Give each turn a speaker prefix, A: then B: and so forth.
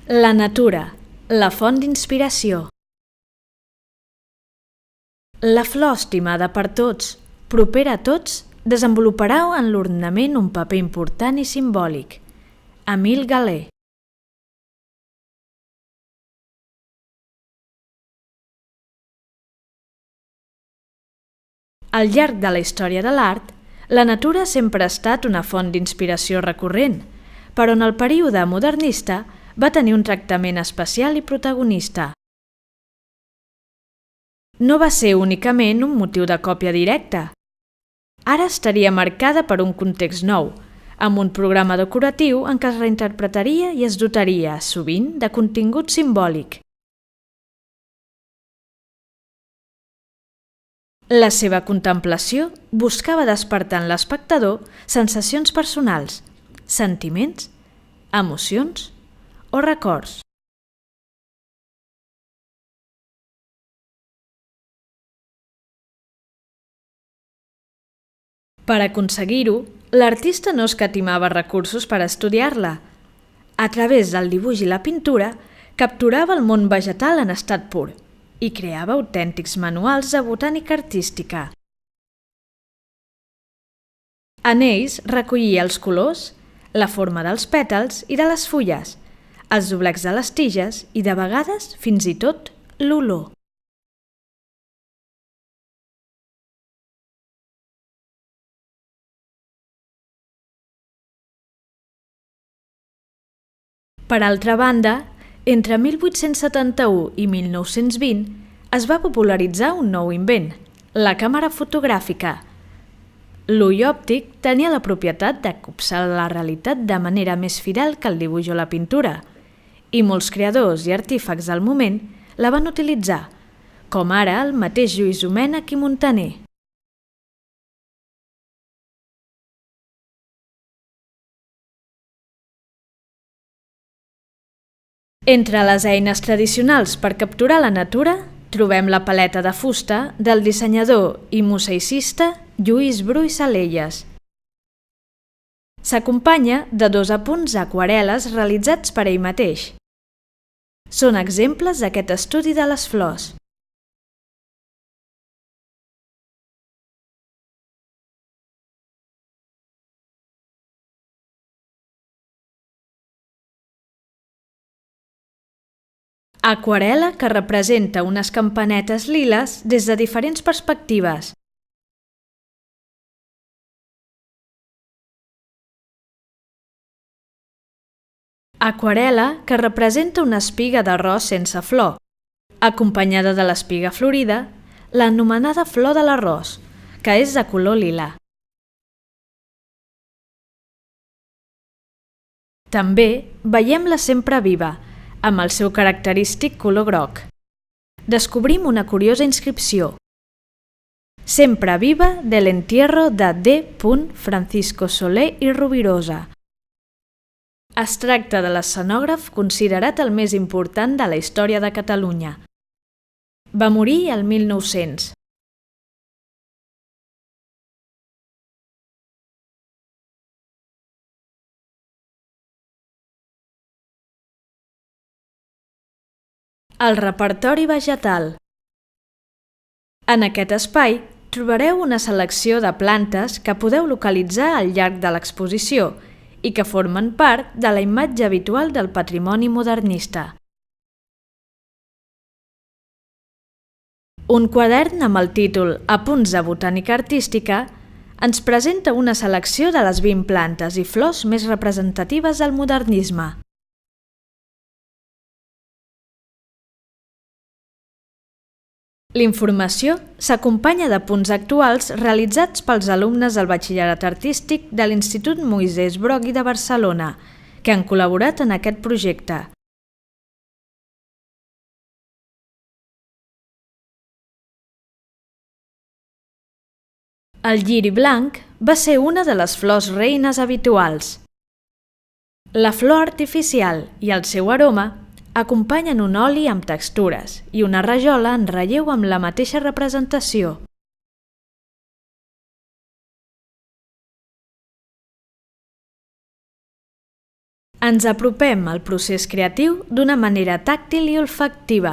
A: La natura, la font d'inspiració. La flor estimada per tots, propera a tots, desenvoluparà en l'ornament un paper important i simbòlic. Émile Gallé. Al llarg de la història de l'art, la natura sempre ha estat una font d'inspiració recurrent, però en el període modernista va tenir un tractament especial i protagonista. No va ser únicament un motiu de còpia directa. Ara estaria marcada per un context nou, amb un programa decoratiu en què es reinterpretaria i es dotaria, sovint, de contingut simbòlic. La seva contemplació buscava despertar en l'espectador sensacions personals, sentiments, emocions o records. Per aconseguir-ho, l'artista no escatimava recursos per estudiar-la. A través del dibuix i la pintura, capturava el món vegetal en estat pur i creava autèntics manuals de botànica artística. En ells recollia els colors, la forma dels pètals i de les fulles, els doblecs de les tiges i, de vegades, fins i tot, l'olor. Per altra banda, entre 1871 i 1920 es va popularitzar un nou invent, la càmera fotogràfica. L'ull òptic tenia la propietat de copsar la realitat de manera més fidel que el dibuix o la pintura, i molts creadors i artífecs del moment la van utilitzar, com ara el mateix Lluís Domènech i Muntaner. Entre les eines tradicionals per capturar la natura trobem la paleta de fusta del dissenyador i mosaicista Lluís Bru i Salelles. S'acompanya de 2 apunts aquarel·les realitzats per ell mateix. Són exemples d'aquest estudi de les flors. Aquarel·la que representa unes campanetes liles des de diferents perspectives. Aquarel·la que representa una espiga d'arròs sense flor, acompanyada de l'espiga florida, l'anomenada flor de l'arròs, que és de color lila. També veiem-la sempre viva, amb el seu característic color groc. Descobrim una curiosa inscripció. Sempre viva del entierro de D. Francisco Soler i Rovirosa. Es tracta de l'escenògraf considerat el més important de la història de Catalunya. Va morir el 1900. El repertori vegetal. En aquest espai trobareu una selecció de plantes que podeu localitzar al llarg de l'exposició i que formen part de la imatge habitual del patrimoni modernista. Un quadern amb el títol Apunts de botànica artística ens presenta una selecció de les 20 plantes i flors més representatives del modernisme. L'informació s'acompanya de punts actuals realitzats pels alumnes del Batxillerat Artístic de l'Institut Moisès Broggi de Barcelona, que han col·laborat en aquest projecte. El lliri blanc va ser una de les flors reines habituals. La flor artificial i el seu aroma acompanyen un oli amb textures i una rajola en relleu amb la mateixa representació. Ens apropem al procés creatiu d'una manera tàctil i olfactiva.